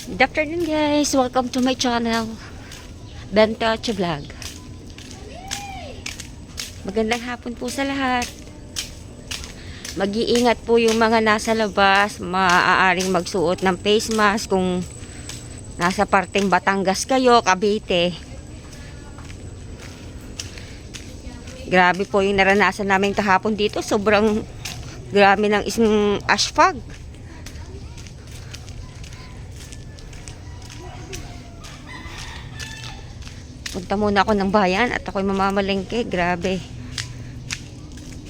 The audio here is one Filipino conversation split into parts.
Good afternoon guys, welcome to my channel Bentacho Vlog. Magandang hapon po sa lahat. Mag-iingat po yung mga nasa labas. Maaaring magsuot ng face mask kung nasa parteng Batangas kayo, Cavite. Grabe po yung naranasan namin kahapon dito. Sobrang grabe ng isang ash fog. Punta muna ako ng bayan at ako'y mamamalengke. Grabe.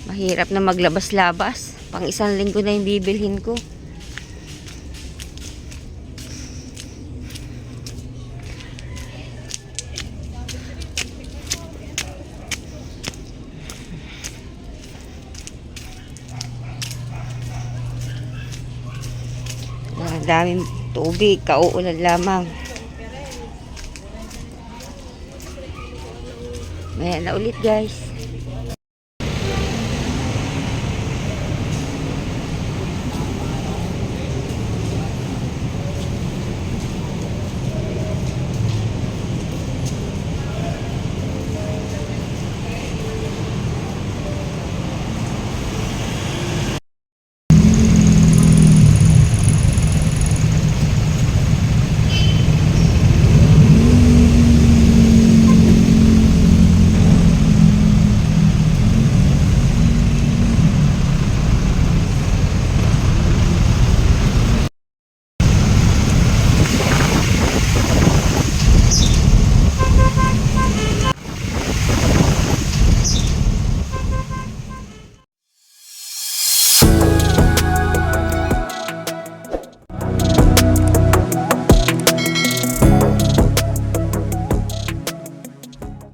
Mahirap na maglabas-labas. Pang isang linggo na yung bibilhin ko. Ang daming tubig. Kauulan lamang. Ayan na ulit guys.